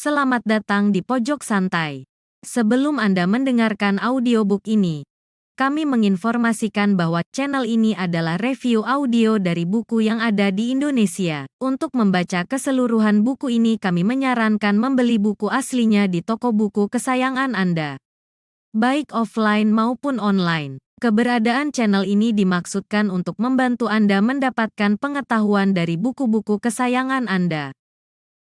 selamat datang di Pojok Santai. Sebelum Anda mendengarkan audiobook ini, kami menginformasikan bahwa channel ini adalah review audio dari buku yang ada di Indonesia. Untuk membaca keseluruhan buku ini kami menyarankan membeli buku aslinya di toko buku kesayangan Anda, baik offline maupun online. Keberadaan channel ini dimaksudkan untuk membantu Anda mendapatkan pengetahuan dari buku-buku kesayangan Anda.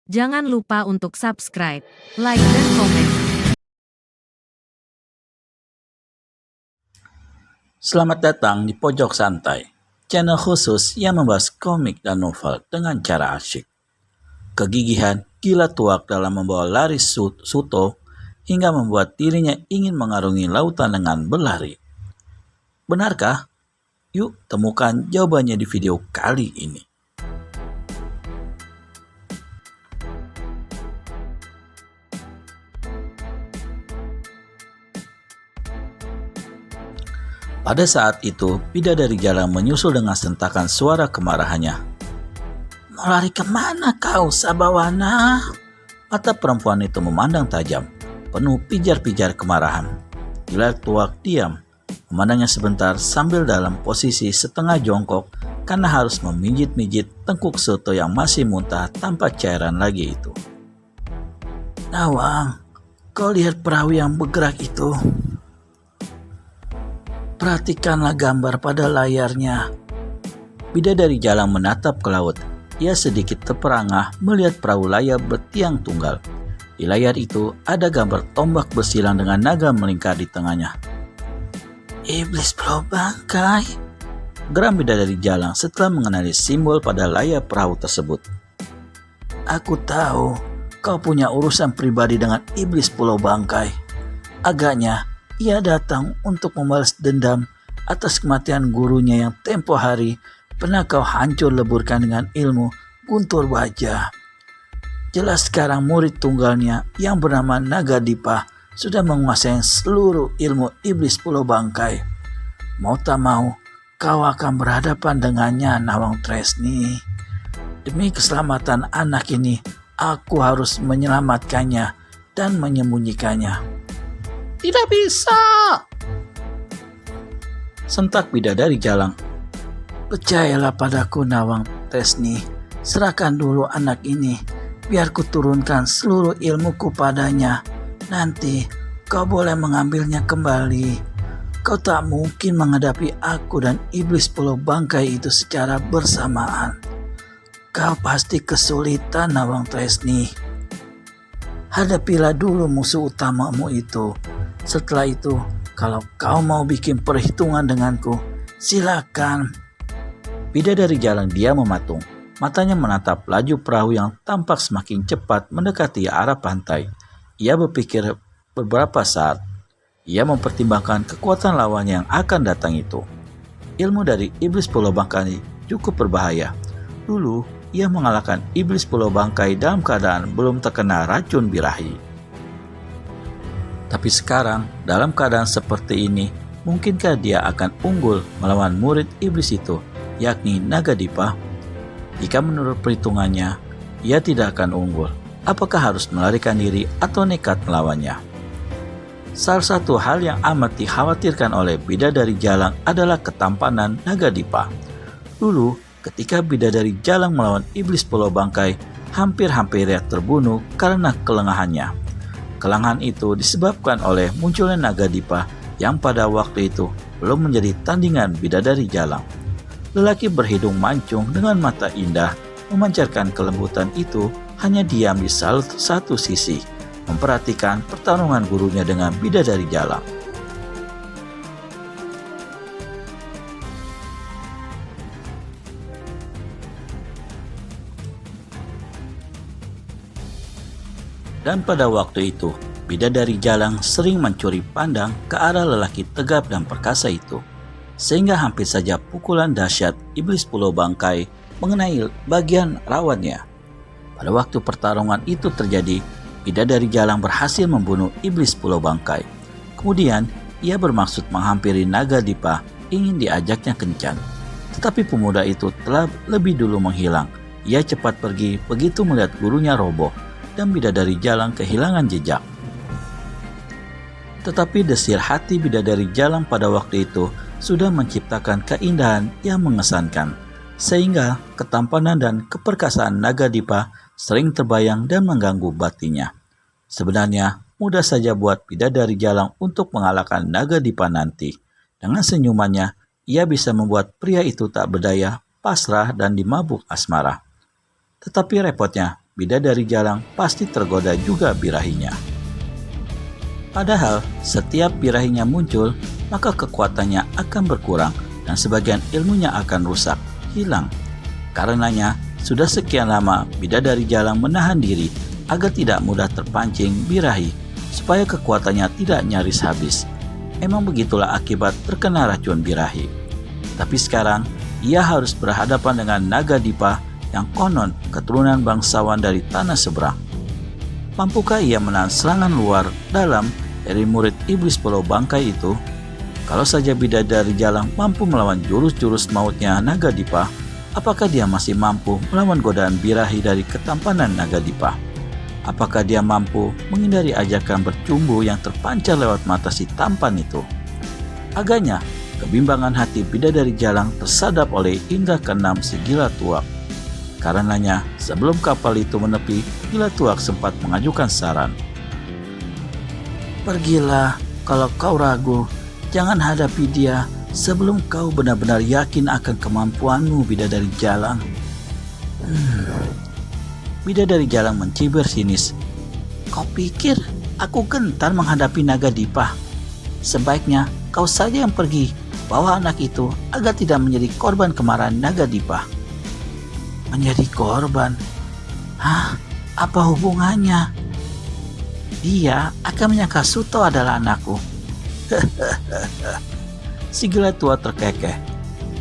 Jangan lupa untuk subscribe, like, dan komen. Selamat datang di Pojok Santai, channel khusus yang membahas komik dan novel dengan cara asyik. Kegigihan gila tuak dalam membawa lari Suto hingga membuat dirinya ingin mengarungi lautan dengan berlari. Benarkah? Yuk temukan jawabannya di video kali ini. Pada saat itu, bidadari jalan menyusul dengan sentakan suara kemarahannya. "Mau lari kemana kau, Sabawana?" Mata perempuan itu memandang tajam, penuh pijar-pijar kemarahan. Gila tuak diam, memandangnya sebentar sambil dalam posisi setengah jongkok karena harus memijit-mijit tengkuk soto yang masih muntah tanpa cairan lagi itu. "Nawang, kau lihat perahu yang bergerak itu? Perhatikanlah gambar pada layarnya." Bidadari jalan menatap ke laut. Ia sedikit terperangah melihat perahu layar bertiang tunggal. Di layar itu ada gambar tombak bersilang dengan naga melingkar di tengahnya. "Iblis Pulau Bangkai," geram bidadari jalang setelah mengenali simbol pada layar perahu tersebut. "Aku tahu kau punya urusan pribadi dengan Iblis Pulau Bangkai. Agaknya ia datang untuk membalas dendam atas kematian gurunya yang tempo hari pernah kau hancur leburkan dengan ilmu guntur baja. Jelas sekarang murid tunggalnya yang bernama Nagadipa sudah menguasai seluruh ilmu Iblis Pulau Bangkai. Mau tak mau, kau akan berhadapan dengannya, Nawang Tresni. Demi keselamatan anak ini, aku harus menyelamatkannya dan menyembunyikannya." "Tidak bisa!" sentak bidadari jalang. "Percayalah padaku, Nawang Tresni. Serahkan dulu anak ini, biar ku turunkan seluruh ilmuku padanya. Nanti kau boleh mengambilnya kembali. Kau tak mungkin menghadapi aku dan Iblis Pulau Bangkai itu secara bersamaan. Kau pasti kesulitan, Nawang Tresni. Hadapilah dulu musuh utamamu itu. Setelah itu, kalau kau mau bikin perhitungan denganku, silakan." Bidadari jalang diam mematung. Matanya menatap laju perahu yang tampak semakin cepat mendekati arah pantai. Ia berpikir beberapa saat. Ia mempertimbangkan kekuatan lawannya yang akan datang itu. Ilmu dari Iblis Pulau Bangkai cukup berbahaya. Dulu, ia mengalahkan Iblis Pulau Bangkai dalam keadaan belum terkena racun birahi. Tapi sekarang, dalam keadaan seperti ini, mungkinkah dia akan unggul melawan murid iblis itu, yakni Nagadipa? Jika menurut perhitungannya, ia tidak akan unggul. Apakah harus melarikan diri atau nekat melawannya? Salah satu hal yang amat dikhawatirkan oleh bidadari jalang adalah ketampanan Nagadipa. Dulu, ketika bidadari jalang melawan Iblis Pulau Bangkai, hampir-hampir ia terbunuh karena kelengahannya. Kelengahan itu disebabkan oleh munculnya Nagadipa yang pada waktu itu belum menjadi tandingan bidadari jalang. Lelaki berhidung mancung dengan mata indah memancarkan kelembutan itu hanya diam di salah satu sisi, memperhatikan pertarungan gurunya dengan bidadari jalang. Dan pada waktu itu, bidadari jalang sering mencuri pandang ke arah lelaki tegap dan perkasa itu, sehingga hampir saja pukulan dahsyat Iblis Pulau Bangkai mengenai bagian rawannya. Pada waktu pertarungan itu terjadi, bidadari jalang berhasil membunuh Iblis Pulau Bangkai. Kemudian, ia bermaksud menghampiri Nagadipa, ingin diajaknya kencan. Tetapi pemuda itu telah lebih dulu menghilang. Ia cepat pergi begitu melihat gurunya roboh. dan bidadari jalang kehilangan jejak. Tetapi desir hati bidadari jalang pada waktu itu sudah menciptakan keindahan yang mengesankan, sehingga ketampanan dan keperkasaan Nagadipa sering terbayang dan mengganggu batinnya. Sebenarnya mudah saja buat bidadari jalang untuk mengalahkan Nagadipa nanti. Dengan senyumannya, ia bisa membuat pria itu tak berdaya, pasrah dan dimabuk asmara. Tetapi repotnya, bidadari jalang pasti tergoda juga birahinya. Padahal setiap birahinya muncul, maka kekuatannya akan berkurang dan sebagian ilmunya akan rusak, hilang. Karenanya, sudah sekian lama bidadari jalang menahan diri agar tidak mudah terpancing birahi, supaya kekuatannya tidak nyaris habis. Emang begitulah akibat terkena racun birahi. Tapi sekarang, ia harus berhadapan dengan Nagadipa yang konon keturunan bangsawan dari tanah seberang. Mampukah ia menahan serangan luar dalam dari murid iblis Pulau Bangkai itu? Kalau saja bidadari jalang mampu melawan jurus-jurus mautnya Nagadipa, apakah dia masih mampu melawan godaan birahi dari ketampanan Nagadipa? Apakah dia mampu menghindari ajakan bercumbu yang terpancar lewat mata si tampan itu? Agaknya, kebimbangan hati bidadari jalang tersadap oleh indera keenam si Gila Tuak. Karenanya, sebelum kapal itu menepi, Gila Tuak sempat mengajukan saran. "Pergilah, kalau kau ragu, jangan hadapi dia sebelum kau benar-benar yakin akan kemampuanmu, bidadari jalang." Bidadari jalang mencibir sinis. "Kau pikir aku gentar menghadapi Nagadipa? Sebaiknya kau saja yang pergi, bawa anak itu agar tidak menjadi korban kemarahan Nagadipa." "Menjadi korban? Hah? Apa hubungannya? Dia akan menyangka Suto adalah anakku." Si Gila Tua terkekeh.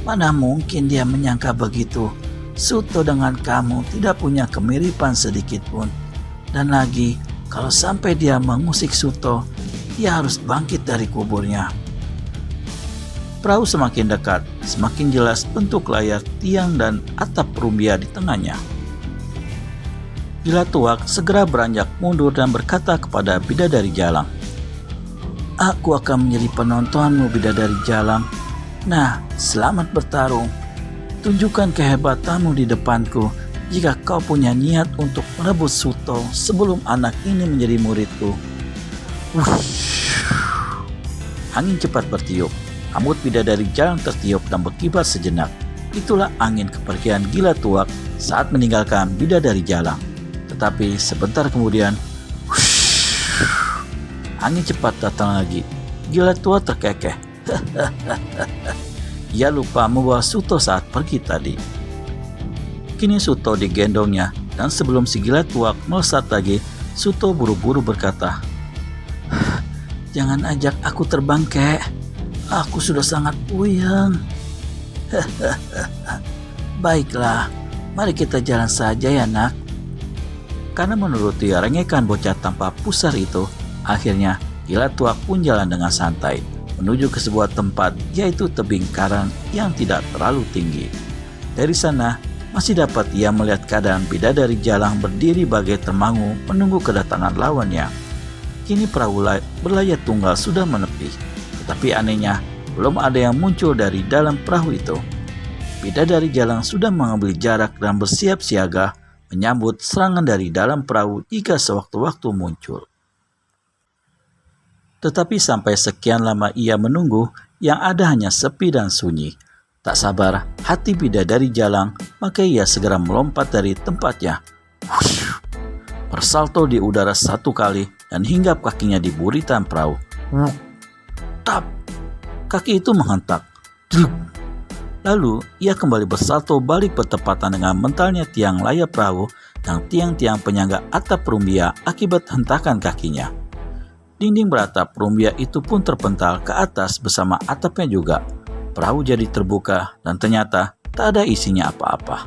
"Mana mungkin dia menyangka begitu? Suto dengan kamu tidak punya kemiripan sedikit pun. Dan lagi, kalau sampai dia mengusik Suto, dia harus bangkit dari kuburnya." Perahu semakin dekat, semakin jelas bentuk layar tiang dan atap rumbia di tengahnya. Gila Tuak segera beranjak mundur dan berkata kepada bidadari jalang, "Aku akan menjadi penontonmu, bidadari jalang. Nah, selamat bertarung. Tunjukkan kehebatanmu di depanku jika kau punya niat untuk merebut Suto sebelum anak ini menjadi muridku." Angin cepat bertiup. Rambut bidadari jalang tertiup dan berkibar sejenak. Itulah angin kepergian Gila Tuak saat meninggalkan bidadari jalang. Tetapi sebentar kemudian, angin cepat datang lagi. Gila Tua terkekeh. Ia lupa membawa Suto saat pergi tadi. Kini Suto digendongnya, dan sebelum si Gila Tuak melesat lagi, Suto buru-buru berkata, "Jangan ajak aku terbang, kek. Aku sudah sangat puyeng." "Baiklah, mari kita jalan saja ya, nak." Karena menuruti rengekan bocah tanpa pusar itu, akhirnya Gila Tuak pun jalan dengan santai menuju ke sebuah tempat, yaitu tebing karang yang tidak terlalu tinggi. Dari sana masih dapat ia melihat keadaan bidadari jalang berdiri bagai termangu menunggu kedatangan lawannya. Kini perahu berlayar tunggal sudah menepi, tetapi anehnya belum ada yang muncul dari dalam perahu itu. Bidadari jalang sudah mengambil jarak dan bersiap siaga menyambut serangan dari dalam perahu jika sewaktu-waktu muncul. Tetapi sampai sekian lama ia menunggu, yang ada hanya sepi dan sunyi. Tak sabar hati bidadari jalang, maka ia segera melompat dari tempatnya. Bersalto di udara satu kali dan hinggap kakinya di buritan perahu. Tap! Kaki itu menghentak. Lalu ia kembali bersalto balik bertepatan dengan mentalnya tiang layar perahu dan tiang-tiang penyangga atap rumbia akibat hentakan kakinya. Dinding beratap rumbia itu pun terpental ke atas bersama atapnya juga. Perahu jadi terbuka dan ternyata tak ada isinya apa-apa.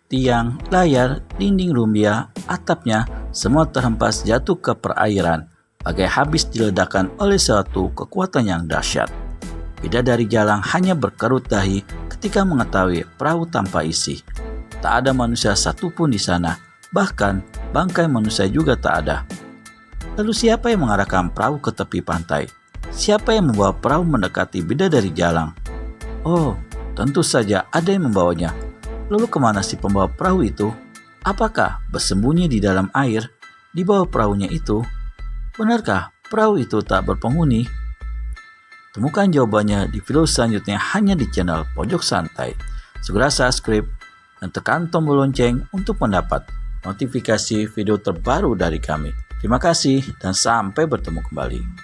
Tiang, layar, dinding rumbia, atapnya semua terhempas jatuh ke perairan, bagai habis diledakkan oleh suatu kekuatan yang dahsyat. Bidadari jalang hanya berkerut dahi ketika mengetahui perahu tanpa isi. Tak ada manusia satupun di sana, bahkan bangkai manusia juga tak ada. Lalu siapa yang mengarahkan perahu ke tepi pantai? Siapa yang membawa perahu mendekati bidadari Jalang? Oh, tentu saja ada yang membawanya. Lalu kemana si pembawa perahu itu? Apakah bersembunyi di dalam air di bawah perahunya itu? Benarkah perahu itu tak berpenghuni? Temukan jawabannya di video selanjutnya hanya di channel Pojok Santai. Segera subscribe dan tekan tombol lonceng untuk mendapat notifikasi video terbaru dari kami. Terima kasih dan sampai bertemu kembali.